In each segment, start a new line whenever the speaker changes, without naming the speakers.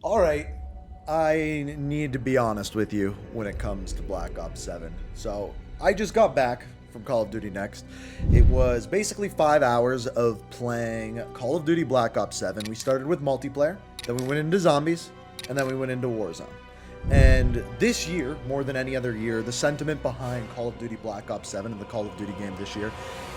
Alright, I need to be honest with you when it comes to Black Ops 7. So, I just got back from Call of Duty Next. It was basically 5 hours of playing Call of Duty Black Ops 7. We started with multiplayer, then we went into zombies, and then we went into Warzone. And this year, more than any other year, the sentiment behind Call of Duty Black Ops 7 and the Call of Duty game this year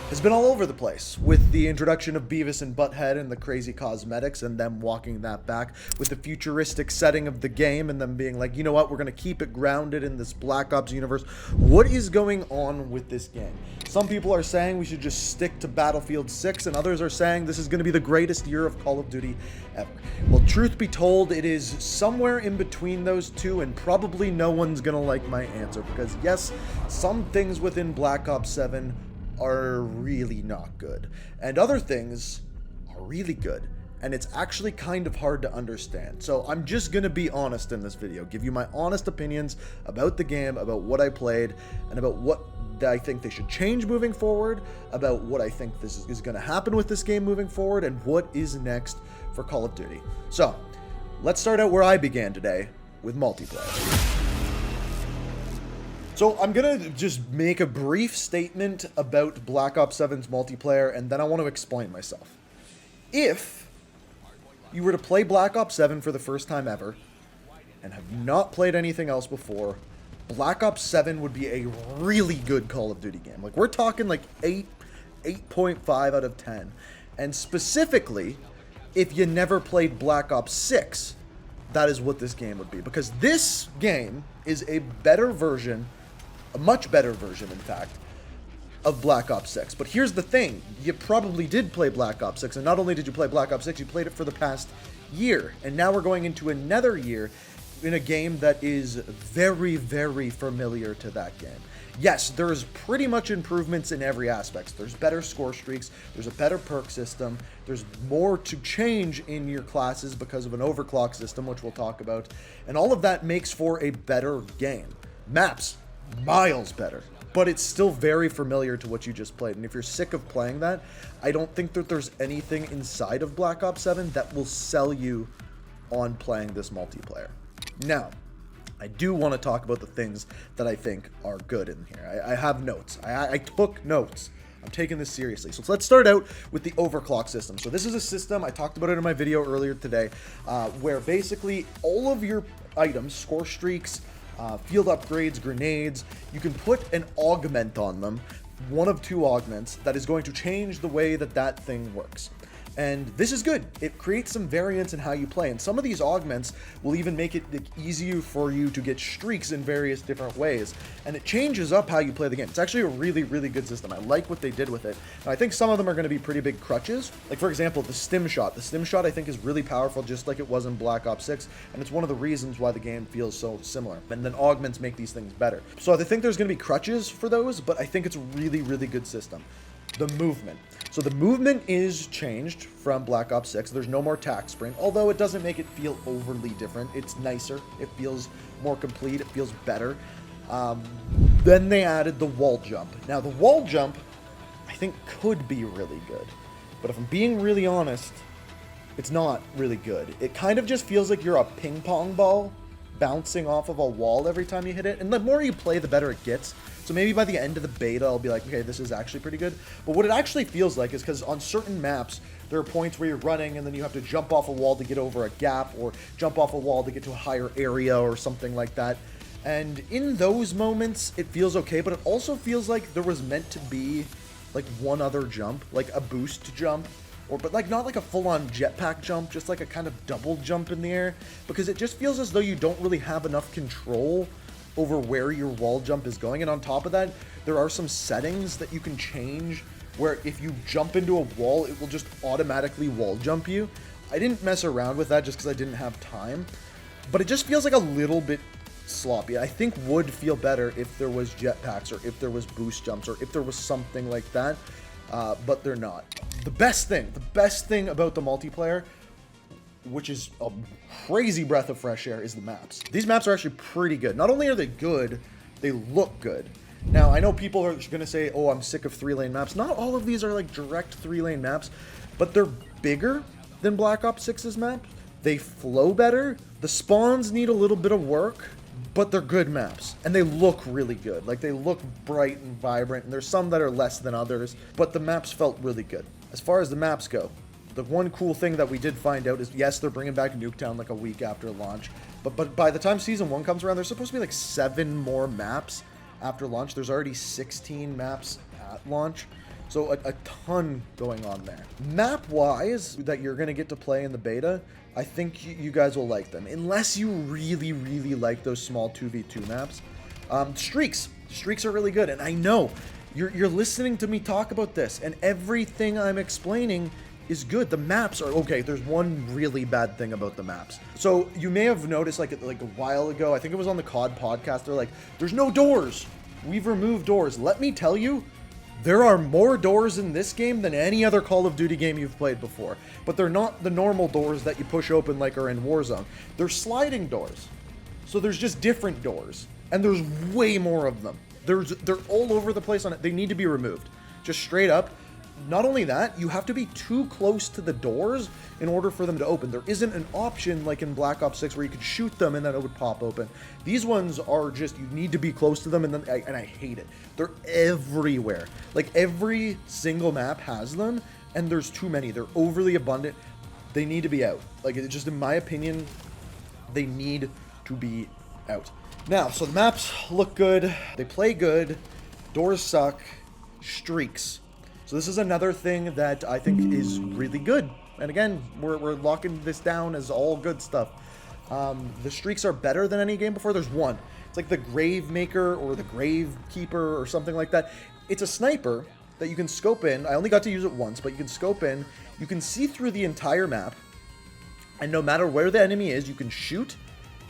has been all over the place, with the introduction of Beavis and Butthead and the crazy cosmetics, and them walking that back, with the futuristic setting of the game, and them being like, you know what, we're going to keep it grounded in this Black Ops universe. What is going on with this game? Some people are saying we should just stick to Battlefield 6, and others are saying this is going to be the greatest year of Call of Duty ever. Well, truth be told, it is somewhere in between those two, and probably no one's going to like my answer, because yes, some things within Black Ops 7 are really not good, and other things are really good, and it's actually kind of hard to understand. So I'm just gonna be honest in this video, give you my honest opinions about the game, about what I played, and about what I think they should change moving forward, about what I think this is gonna happen with this game moving forward, and what is next for Call of Duty. So let's start out where I began today, with multiplayer. So I'm going to just make a brief statement about Black Ops 7's multiplayer, and then I want to explain myself. If you were to play Black Ops 7 for the first time ever, and have not played anything else before, Black Ops 7 would be a really good Call of Duty game. Like, we're talking like 8.5 out of 10. And specifically, if you never played Black Ops 6, that is what this game would be. Because this game is a better version, a much better version, in fact, of Black Ops 6. But here's the thing. You probably did play Black Ops 6, and not only did you play Black Ops 6, you played it for the past year. And now we're going into another year in a game that is very, very familiar to that game. Yes, there's pretty much improvements in every aspect. There's better score streaks, there's a better perk system, there's more to change in your classes because of an overclock system, which we'll talk about. And all of that makes for a better game. Maps, miles better, but it's still very familiar to what you just played. And if you're sick of playing that, I don't think that there's anything inside of Black Ops 7 that will sell you on playing this multiplayer. Now, I do want to talk about the things that I think are good in here. I have notes. I took notes. I'm taking this seriously. So let's start out with the overclock system. So this is a system, I talked about it in my video earlier today, where basically all of your items, score streaks, field upgrades, grenades, you can put an augment on them, one of two augments, that is going to change the way that that thing works. And this is good. It creates some variance in how you play, and some of these augments will even make it easier for you to get streaks in various different ways, and it changes up how you play the game. It's actually a really, really good system. I like what they did with it. Now, I think some of them are going to be pretty big crutches. Like, for example, the stim shot. The stim shot, I think, is really powerful, just like it was in Black Ops 6, and it's one of the reasons why the game feels so similar. And then augments make these things better. So I think there's going to be crutches for those, but I think it's a really, really good system. The movement. So the movement is changed from Black Ops 6. There's no more tack spring, although it doesn't make it feel overly different. It's nicer. It feels more complete. It feels better. Then they added the wall jump. Now, the wall jump, I think, could be really good. But if I'm being really honest, it's not really good. It kind of just feels like you're a ping pong ball bouncing off of a wall every time you hit it. And the more you play, the better it gets. So maybe by the end of the beta, I'll be like, okay, this is actually pretty good. But what it actually feels like is because on certain maps, there are points where you're running and then you have to jump off a wall to get over a gap, or jump off a wall to get to a higher area or something like that. And in those moments, it feels okay, but it also feels like there was meant to be like one other jump, like a boost jump, but like not like a full-on jetpack jump, just like a kind of double jump in the air, because it just feels as though you don't really have enough control over where your wall jump is going. And on top of that, there are some settings that you can change where if you jump into a wall, it will just automatically wall jump you. I didn't mess around with that just because I didn't have time, but it just feels like a little bit sloppy. I think would feel better if there was jetpacks, or if there was boost jumps, or if there was something like that, but they're not. The best thing about the multiplayer, which is a crazy breath of fresh air, is the maps. These maps are actually pretty good. Not only are they good, they look good. Now, I know people are going to say, oh, I'm sick of 3-lane maps. Not all of these are like direct 3-lane maps, but they're bigger than Black Ops 6's map. They flow better. The spawns need a little bit of work, but they're good maps, and they look really good. Like, they look bright and vibrant, and there's some that are less than others, but the maps felt really good. As far as the maps go, the one cool thing that we did find out is, yes, they're bringing back Nuketown like a week after launch, but by the time Season 1 comes around, there's supposed to be like 7 more maps after launch. There's already 16 maps at launch. So a ton going on there. Map-wise, that you're going to get to play in the beta, I think you guys will like them. Unless you really, really like those small 2v2 maps. Streaks. Streaks are really good. And I know, you're listening to me talk about this, and everything I'm explaining is good. The maps are okay. There's one really bad thing about the maps. So you may have noticed like a while ago, I think it was on the COD podcast, they're like, there's no doors. We've removed doors. Let me tell you, there are more doors in this game than any other Call of Duty game you've played before. But they're not the normal doors that you push open like are in Warzone. They're sliding doors. So there's just different doors. And there's way more of them. They're all over the place on it. They need to be removed. Just straight up. Not only that, you have to be too close to the doors in order for them to open. There isn't an option like in Black Ops 6 where you could shoot them and then it would pop open. These ones are just, you need to be close to them, and then I hate it. They're everywhere. Like, every single map has them, and there's too many. They're overly abundant. They need to be out. Like, it's just, in my opinion, they need to be out. Now, so the maps look good. They play good. Doors suck. Streaks. So this is another thing that I think is really good. And again, we're locking this down as all good stuff. The streaks are better than any game before. There's one. It's like the Grave Maker or the Grave Keeper or something like that. It's a sniper that you can scope in. I only got to use it once, but you can scope in. You can see through the entire map. And no matter where the enemy is, you can shoot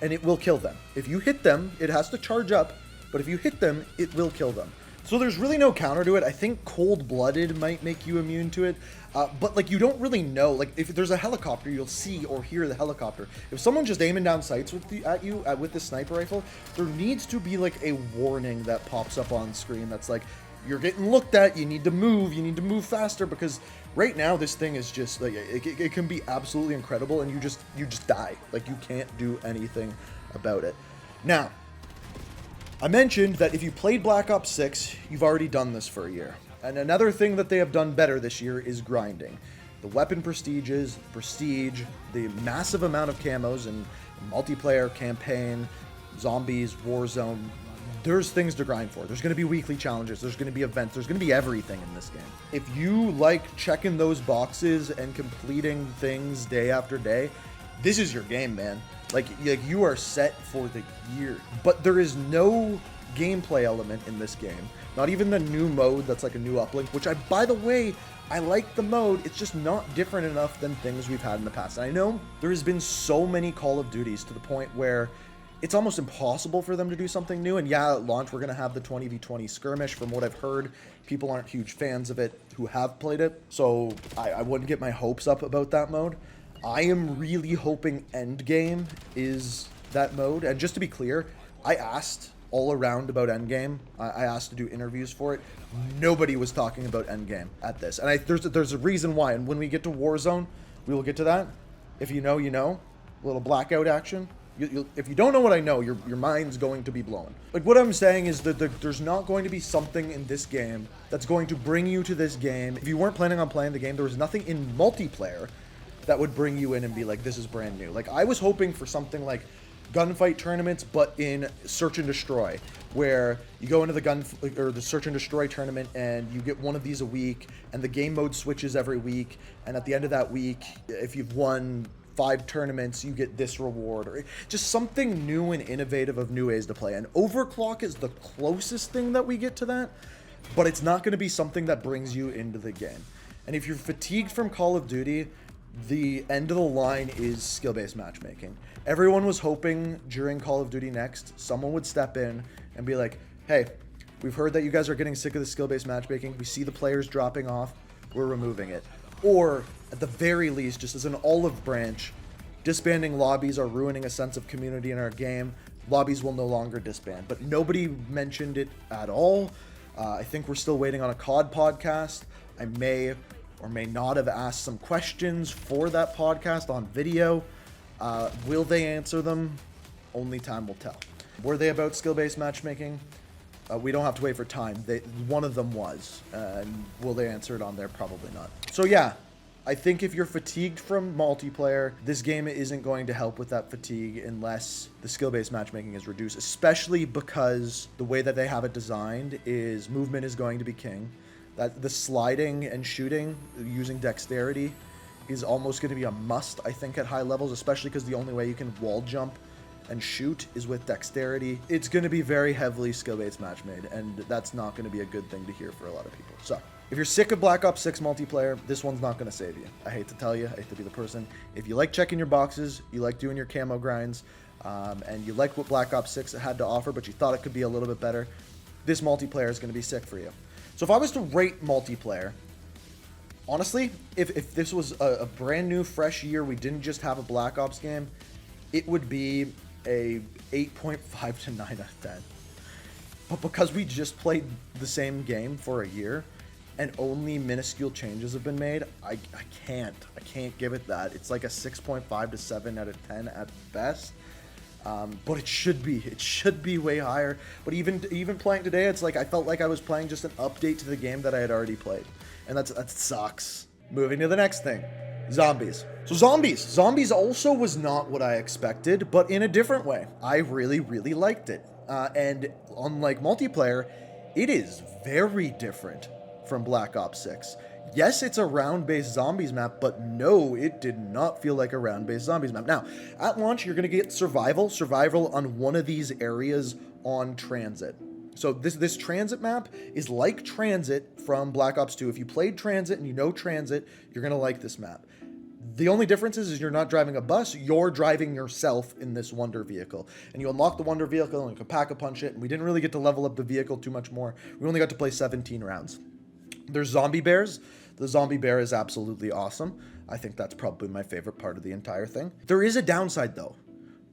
and it will kill them. If you hit them, it has to charge up. But if you hit them, it will kill them. So there's really no counter to it. I think Cold-Blooded might make you immune to it. But, like, you don't really know. Like, if there's a helicopter, you'll see or hear the helicopter. If someone's just aiming down sights at you with the sniper rifle, there needs to be, like, a warning that pops up on screen that's like, you're getting looked at, you need to move faster, because right now this thing is just, like, it can be absolutely incredible, and you just die. Like, you can't do anything about it. Now, I mentioned that if you played Black Ops 6, you've already done this for a year. And another thing that they have done better this year is grinding. The weapon prestige, the massive amount of camos and multiplayer, campaign, zombies, Warzone. There's things to grind for. There's going to be weekly challenges. There's going to be events. There's going to be everything in this game. If you like checking those boxes and completing things day after day, this is your game, man. Like you are set for the year. But there is no gameplay element in this game. Not even the new mode that's like a new uplink, which by the way, I like the mode. It's just not different enough than things we've had in the past. And I know there has been so many Call of Duties to the point where it's almost impossible for them to do something new. And yeah, at launch, we're going to have the 20v20 skirmish. From what I've heard, people aren't huge fans of it who have played it. So I wouldn't get my hopes up about that mode. I am really hoping Endgame is that mode. And just to be clear, I asked all around about Endgame. I asked to do interviews for it. Nobody was talking about Endgame at this. And there's a reason why. And when we get to Warzone, we will get to that. If you know, you know. A little Blackout action. If you don't know what I know, your mind's going to be blown. Like, what I'm saying is that there's not going to be something in this game that's going to bring you to this game. If you weren't planning on playing the game, there was nothing in multiplayer that would bring you in and be like, this is brand new. Like, I was hoping for something like gunfight tournaments, but in search and destroy, where you go into the search and destroy tournament and you get one of these a week, and the game mode switches every week, and at the end of that week, if you've won 5 tournaments, you get this reward, or just something new and innovative of new ways to play. And Overclock is the closest thing that we get to that, but it's not going to be something that brings you into the game. And if you're fatigued from Call of Duty, the end of the line is skill-based matchmaking. Everyone was hoping during Call of Duty Next, someone would step in and be like, hey, we've heard that you guys are getting sick of the skill-based matchmaking. We see the players dropping off. We're removing it. Or, at the very least, just as an olive branch, disbanding lobbies are ruining a sense of community in our game. Lobbies will no longer disband. But nobody mentioned it at all. I think we're still waiting on a COD podcast. I may or may not have asked some questions for that podcast on video. Will they answer them? Only time will tell. Were they about skill-based matchmaking? We don't have to wait for time. One of them was. And will they answer it on there? Probably not. So yeah, I think if you're fatigued from multiplayer, this game isn't going to help with that fatigue unless the skill-based matchmaking is reduced, especially because the way that they have it designed is movement is going to be king. That the sliding and shooting using dexterity is almost going to be a must, I think, at high levels, especially because the only way you can wall jump and shoot is with dexterity. It's going to be very heavily skill-based match made, and that's not going to be a good thing to hear for a lot of people. So, if you're sick of Black Ops 6 multiplayer, this one's not going to save you. I hate to tell you, I hate to be the person. If you like checking your boxes, you like doing your camo grinds, and you like what Black Ops 6 had to offer, but you thought it could be a little bit better, this multiplayer is going to be sick for you. So if I was to rate multiplayer, honestly, if this was a brand new, fresh year, we didn't just have a Black Ops game, it would be a 8.5 to 9 out of 10. But because we just played the same game for a year and only minuscule changes have been made, I can't give it that. It's like a 6.5 to 7 out of 10 at best. But it should be way higher. But even playing today, it's like I felt like I was playing just an update to the game that I had already played. And that sucks. Moving to the next thing. Zombies. So Zombies also was not what I expected, but in a different way. I really liked it. And unlike multiplayer, it is very different from Black Ops 6. Yes, it's a round-based zombies map, but no, it did not feel like a round-based zombies map. Now, at launch, you're going to get survival on one of these areas on transit. So this transit map is like transit from Black Ops 2. If you played transit and you know transit, you're going to like this map. The only difference is you're not driving a bus, you're driving yourself in this Wonder vehicle. And you unlock the Wonder vehicle and you can pack-a-punch it, and we didn't really get to level up the vehicle too much more. We only got to play 17 rounds. There's zombie bears. The zombie bear is absolutely awesome. I think that's probably my favorite part of the entire thing. There is a downside, though,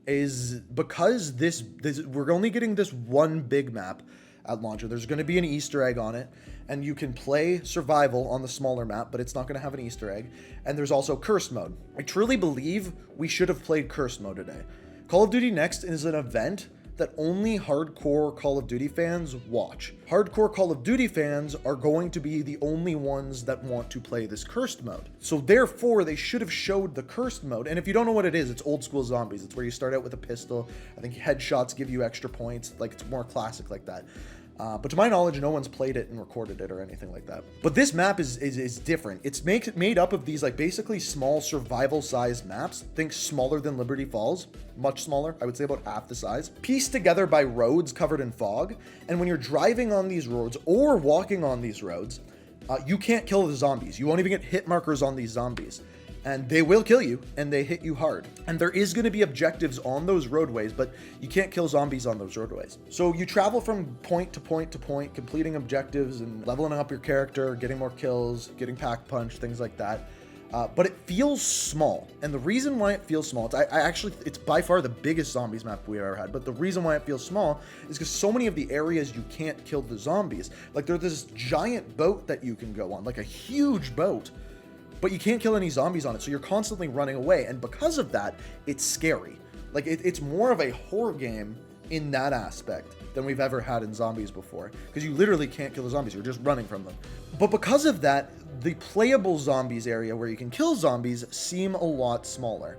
is because we're only getting this one big map at launcher. There's going to be an Easter egg on it, and you can play survival on the smaller map, but it's not going to have an Easter egg. And there's also cursed mode. I truly believe we should have played cursed mode today. Call of Duty Next is an event that only hardcore Call of Duty fans watch. Hardcore Call of Duty fans are going to be the only ones that want to play this cursed mode. So therefore, they should have showed the cursed mode. And if you don't know what it is, it's old school zombies. It's where you start out with a pistol. I think headshots give you extra points. Like, it's more classic like that. But to my knowledge, no one's played it and recorded it or anything like that. But this map is different. It's made up of these like basically small survival-sized maps. Think smaller than Liberty Falls, much smaller. I would say about half the size. Pieced together by roads covered in fog. And when you're driving on these roads or walking on these roads, you can't kill the zombies. You won't even get hit markers on these zombies. And they will kill you, and they hit you hard. And there is going to be objectives on those roadways, but you can't kill zombies on those roadways. So you travel from point to point to point, completing objectives and leveling up your character, getting more kills, getting pack-punch, things like that. But it feels small. And the reason why it feels small, it's by far the biggest zombies map we've ever had. But the reason why it feels small is because so many of the areas you can't kill the zombies. Like there's this giant boat that you can go on, like a huge boat. But you can't kill any zombies on it, so you're constantly running away. And because of that, it's scary. Like, it's more of a horror game in that aspect than we've ever had in zombies before. Because you literally can't kill the zombies, you're just running from them. But because of that, the playable zombies area where you can kill zombies seem a lot smaller.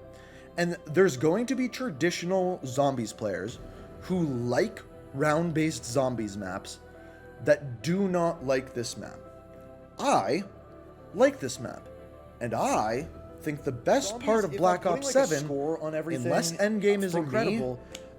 And there's going to be traditional zombies players who like round-based zombies maps that do not like this map. I like this map. And I think the best part of Black Ops 7, unless Endgame is incredible,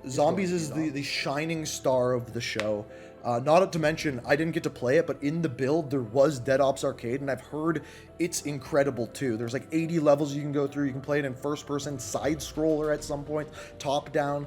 Zombies is the shining star of the show. Not to mention, I didn't get to play it, but in the build, there was Dead Ops Arcade, and I've heard it's incredible too. There's like 80 levels you can go through. You can play it in first person, side scroller at some point, top down.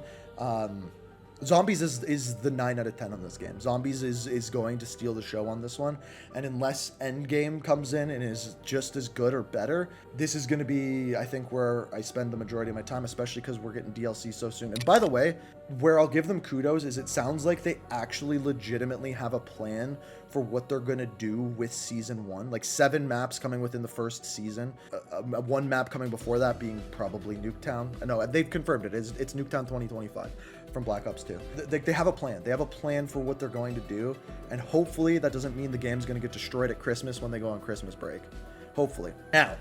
Zombies is the 9 out of 10 on this game. Zombies is going to steal the show on this one. And unless Endgame comes in and is just as good or better, this is going to be, I think, where I spend the majority of my time, especially because we're getting DLC so soon. And by the way, where I'll give them kudos is it sounds like they actually legitimately have a plan for what they're going to do with Season 1. Like 7 maps coming within the first season. One map coming before that being probably Nuketown. No, they've confirmed it. It's Nuketown 2025. From Black Ops 2. They have a plan. They have a plan for what they're going to do, and hopefully that doesn't mean the game's going to get destroyed at Christmas when they go on Christmas break. Hopefully. Now,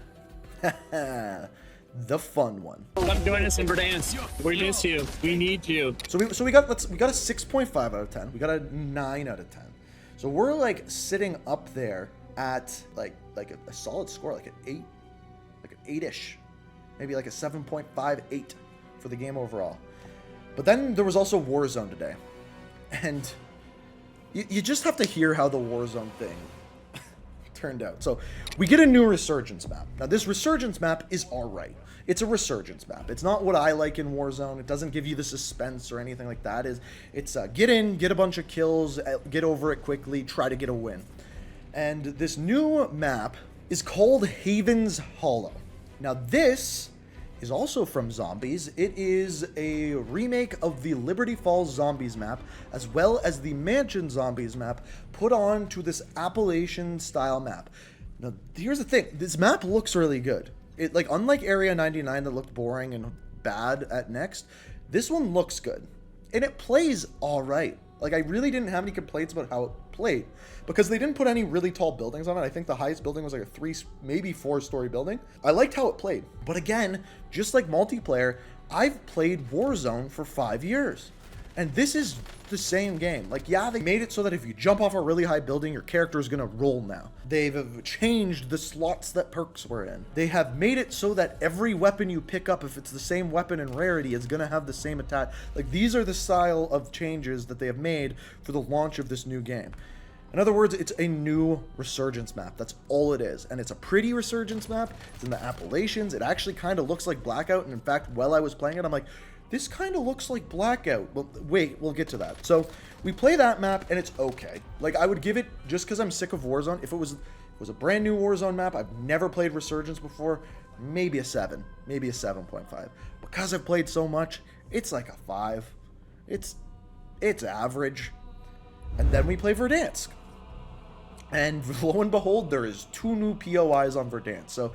the fun one.
Come join us in Verdansk. We miss you. We need you.
So we got a 6.5 out of 10. We got a 9 out of 10. So we're like sitting up there at like a solid score, like an 8, like an 8-ish, maybe like a 7.58 for the game overall. But then there was also Warzone today, and you just have to hear how the Warzone thing turned out. So we get a new Resurgence map. Now this Resurgence map is alright. It's a Resurgence map. It's not what I like in Warzone. It doesn't give you the suspense or anything like that. It's get in, get a bunch of kills, get over it quickly, try to get a win. And this new map is called Haven's Hollow. Now this is also from Zombies. It is a remake of the Liberty Falls Zombies map, as well as the Mansion Zombies map, put on to this Appalachian style map. Now, here's the thing. This map looks really good. It, like, unlike Area 99 that looked boring and bad at Next, this one looks good. And it plays all right. Like, I really didn't have any complaints about how it played, because they didn't put any really tall buildings on it. I think the highest building was like a 3, maybe 4-story building. I liked how it played. But again, just like multiplayer, I've played Warzone for 5 years. And this is the same game. Like, yeah, they made it so that if you jump off a really high building, your character is going to roll now. They've changed the slots that perks were in. They have made it so that every weapon you pick up, if it's the same weapon in rarity, is going to have the same attack. Like, these are the style of changes that they have made for the launch of this new game. In other words, it's a new Resurgence map. That's all it is. And it's a pretty Resurgence map. It's in the Appalachians. It actually kind of looks like Blackout. And in fact, while I was playing it, I'm like, this kind of looks like Blackout. Well, wait, we'll get to that. So we play that map and it's okay. Like, I would give it, just because I'm sick of Warzone, if it was a brand new Warzone map, I've never played Resurgence before, maybe a 7, maybe a 7.5. Because I've played so much, it's like a 5. It's average. And then we play Verdansk. And lo and behold, there is 2 new POIs on Verdansk. So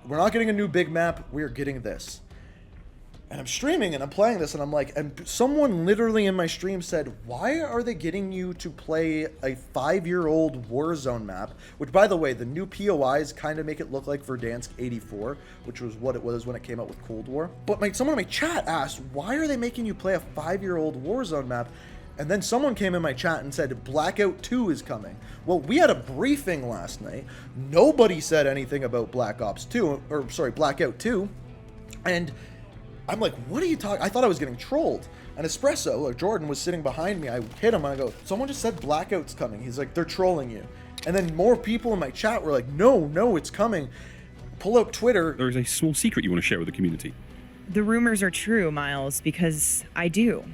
we're not getting a new big map, we're getting this. And I'm streaming and I'm playing this and I'm like, and someone literally in my stream said, why are they getting you to play a 5-year-old Warzone map? Which, by the way, the new POIs kind of make it look like Verdansk 84, which was what it was when it came out with Cold War. But someone in my chat asked, why are they making you play a 5-year-old Warzone map? And then someone came in my chat and said, Blackout 2 is coming. Well, we had a briefing last night. Nobody said anything about Blackout 2. And I'm like, what are you talking? I thought I was getting trolled. And Espresso, like Jordan, was sitting behind me. I hit him and I go, someone just said Blackout's coming. He's like, they're trolling you. And then more people in my chat were like, no, it's coming. Pull up Twitter.
There is a small secret you want to share with the community.
The rumors are true, Miles, because I do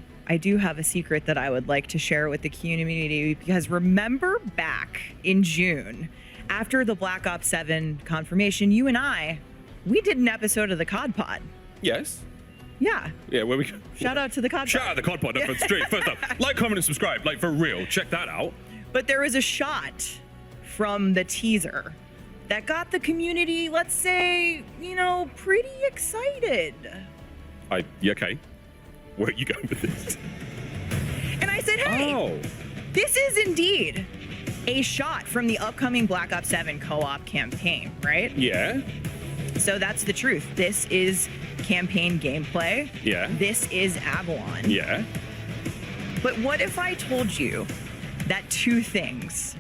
have a secret that I would like to share with the community, because remember back in June, after the Black Ops 7 confirmation, you and we did an episode of the COD Pod.
Yes.
Yeah.
Yeah, where we
Shout out to the COD Pod.
Shout out to the COD Pod. No, straight, first up, like, comment, and subscribe. Like, for real, check that out.
But there was a shot from the teaser that got the community, let's say, pretty excited.
Yeah, okay. Where are you going with this?
And I said, hey, This is indeed a shot from the upcoming Black Ops 7 co-op campaign, right?
Yeah.
So that's the truth. This is campaign gameplay.
Yeah.
This is Avalon.
Yeah.
But what if I told you that 2 things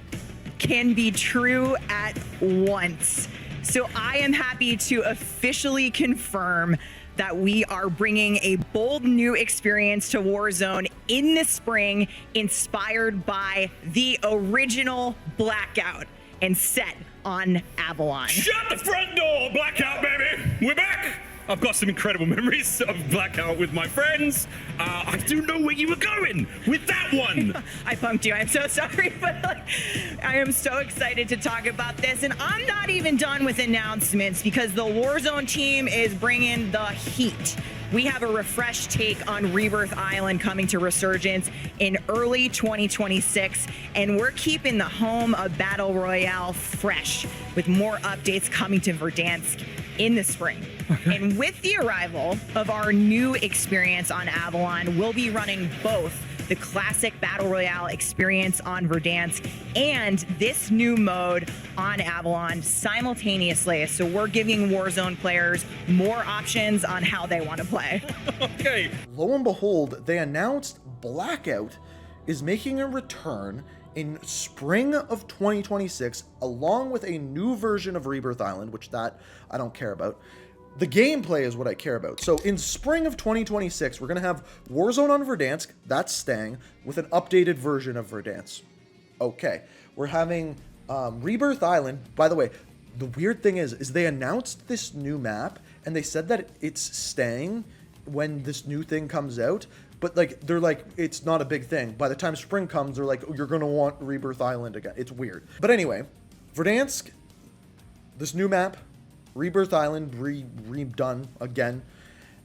can be true at once? So I am happy to officially confirm that we are bringing a bold new experience to Warzone in the spring, inspired by the original Blackout and set on Avalon.
Shut the front door, Blackout, baby! We're back! I've got some incredible memories of Blackout with my friends. I do know where you were going with that one.
I punked you. I'm so sorry, but like, I am so excited to talk about this. And I'm not even done with announcements because the Warzone team is bringing the heat. We have a refreshed take on Rebirth Island coming to Resurgence in early 2026, and we're keeping the home of Battle Royale fresh with more updates coming to Verdansk in the spring. And with the arrival of our new experience on Avalon, we'll be running both the classic Battle Royale experience on Verdansk and this new mode on Avalon simultaneously. So we're giving Warzone players more options on how they want to play.
Okay.
Lo and behold, they announced Blackout is making a return in spring of 2026, along with a new version of Rebirth Island, which that I don't care about. The gameplay is what I care about. So in spring of 2026, we're going to have Warzone on Verdansk. That's staying with an updated version of Verdansk. Okay. We're having Rebirth Island. By the way, the weird thing is they announced this new map and they said that it's staying when this new thing comes out. But like, they're like, it's not a big thing. By the time spring comes, they're like, oh, you're going to want Rebirth Island again. It's weird. But anyway, Verdansk, this new map, Rebirth Island redone again,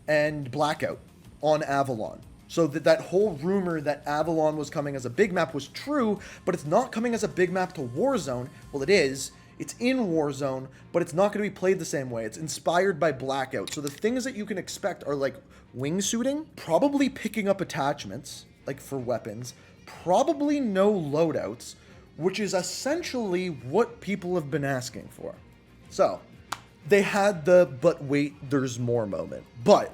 and Blackout on Avalon. So that whole rumor that Avalon was coming as a big map was true, but it's not coming as a big map to Warzone. Well, it is. It's in Warzone, but it's not going to be played the same way. It's inspired by Blackout. So the things that you can expect are like wingsuiting, probably picking up attachments, like for weapons, probably no loadouts, which is essentially what people have been asking for. So they had the but wait, there's more moment. But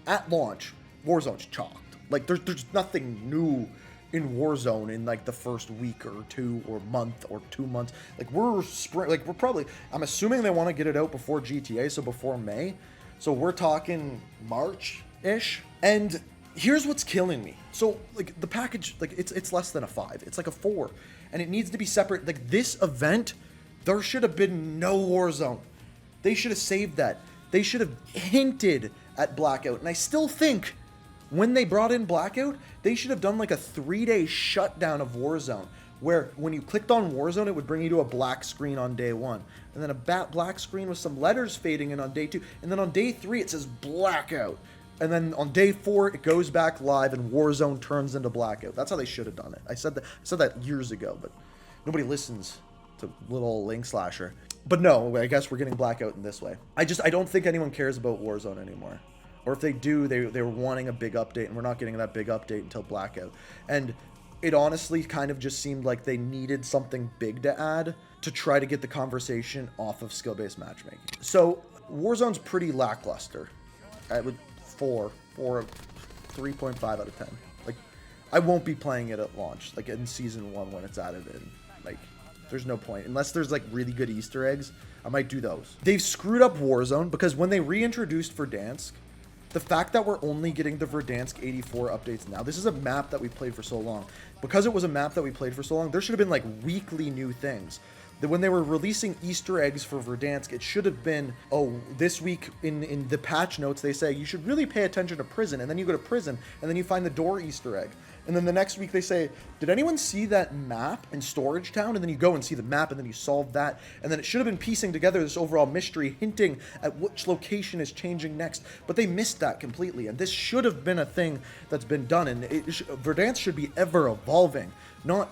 at launch, Warzone's chalked. Like there's nothing new in Warzone in like the first week or two or month or 2 months. Like we're probably, I'm assuming they want to get it out before GTA, so before May. So we're talking March-ish. And here's what's killing me. So like the package, like it's less than a 5. It's like a 4. And it needs to be separate. Like this event, there should have been no Warzone. They should have saved that. They should have hinted at Blackout. And I still think when they brought in Blackout, they should have done like a 3-day shutdown of Warzone, where when you clicked on Warzone, it would bring you to a black screen on day 1. And then a black screen with some letters fading in on day 2. And then on day 3, it says Blackout. And then on day 4, it goes back live and Warzone turns into Blackout. That's how they should have done it. I said that years ago, but nobody listens to little Inkslasher. But no, I guess we're getting Blackout in this way. I don't think anyone cares about Warzone anymore. Or if they do, they were wanting a big update, and we're not getting that big update until Blackout. And it honestly kind of just seemed like they needed something big to add to try to get the conversation off of skill-based matchmaking. So Warzone's pretty lackluster. I would 3.5 out of 10. Like, I won't be playing it at launch, like in season 1 when it's added in. Like, there's no point. Unless there's like really good Easter eggs, I might do those. They've screwed up Warzone because when they reintroduced Verdansk, the fact that we're only getting the Verdansk 84 updates now, this is a map that we played for so long. Because it was a map that we played for so long, there should have been like weekly new things. That when they were releasing Easter eggs for Verdansk, it should have been, oh, this week in the patch notes, they say you should really pay attention to prison. And then you go to prison, and then you find the door Easter egg. And then the next week they say, did anyone see that map in Storage Town? And then you go and see the map, and then you solve that. And then it should have been piecing together this overall mystery, hinting at which location is changing next. But they missed that completely. And this should have been a thing that's been done. And Verdansk should be ever evolving, not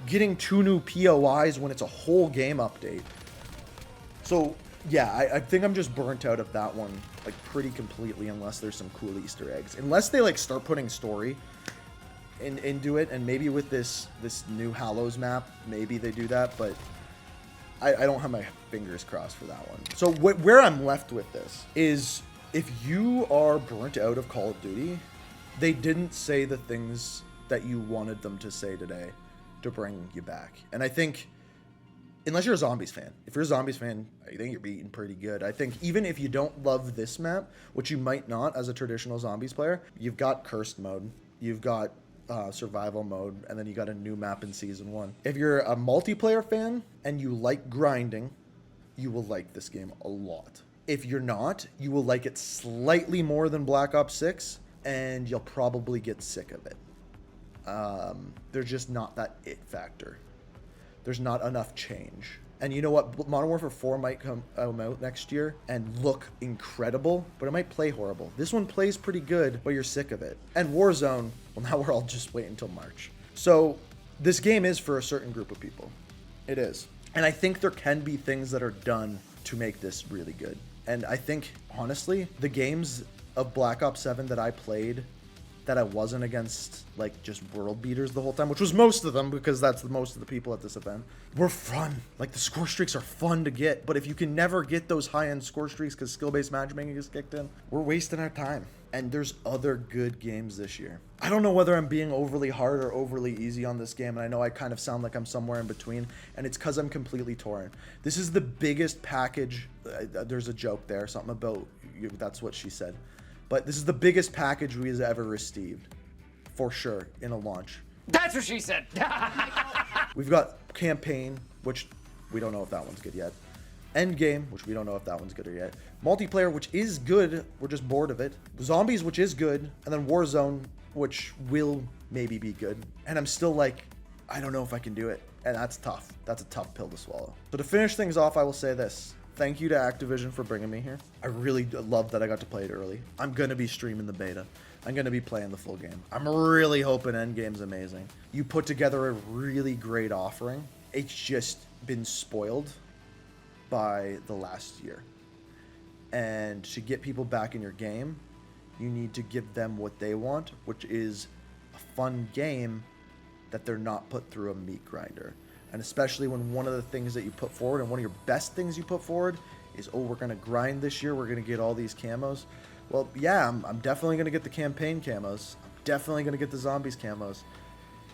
getting 2 new POIs when it's a whole game update. So yeah, I think I'm just burnt out of that one, like pretty completely, unless there's some cool Easter eggs. Unless they like start putting story into it, and maybe with this new Hallows map, maybe they do that, but I don't have my fingers crossed for that one. So where I'm left with this is, if you are burnt out of Call of Duty, they didn't say the things that you wanted them to say today to bring you back. And I think, unless you're a Zombies fan, if you're a Zombies fan, I think you're beaten pretty good. I think even if you don't love this map, which you might not as a traditional Zombies player, you've got Cursed mode, you've got survival mode, and then you got a new map in season 1. If you're a multiplayer fan and you like grinding, you will like this game a lot. If you're not, you will like it slightly more than Black Ops 6, and you'll probably get sick of it. There's just not that it factor. There's not enough change. And you know what? Modern Warfare 4 might come out next year and look incredible, but it might play horrible. This one plays pretty good, but you're sick of it. And Warzone, well, now we're all just waiting until March. So this game is for a certain group of people. It is. And I think there can be things that are done to make this really good. And I think, honestly, the games of Black Ops 7 that I played that I wasn't against, like, just world beaters the whole time, which was most of them, because that's the most of the people at this event, were fun. Like, the score streaks are fun to get, but if you can never get those high-end score streaks because skill-based matchmaking is kicked in, we're wasting our time. And there's other good games this year. I don't know whether I'm being overly hard or overly easy on this game, and I know I kind of sound like I'm somewhere in between, and it's because I'm completely torn. This is the biggest package. There's a joke there, something about, that's what she said. But this is the biggest package we've ever received, for sure, in a launch.
That's what she said.
We've got campaign, which we don't know if that one's good yet. Endgame, which we don't know if that one's good or yet. Multiplayer, which is good. We're just bored of it. Zombies, which is good. And then Warzone, which will maybe be good. And I'm still like, I don't know if I can do it. And that's tough. That's a tough pill to swallow. So to finish things off, I will say this. Thank you to Activision for bringing me here. I really love that I got to play it early. I'm going to be streaming the beta. I'm going to be playing the full game. I'm really hoping Endgame's amazing. You put together a really great offering. It's just been spoiled by the last year. And to get people back in your game, you need to give them what they want, which is a fun game that they're not put through a meat grinder. And especially when one of the things that you put forward, and one of your best things you put forward, is, oh, we're going to grind this year, we're going to get all these camos. Well, yeah, I'm definitely going to get the campaign camos. I'm definitely going to get the zombies camos.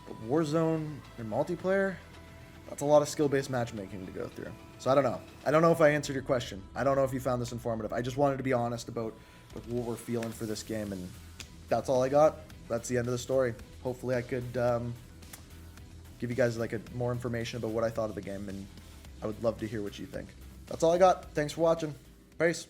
But Warzone and multiplayer, that's a lot of skill-based matchmaking to go through. So I don't know. I don't know if I answered your question. I don't know if you found this informative. I just wanted to be honest about what we're feeling for this game, and that's all I got. That's the end of the story. Hopefully I could give you guys like more information about what I thought of the game, and I would love to hear what you think. That's all I got. Thanks for watching. Peace.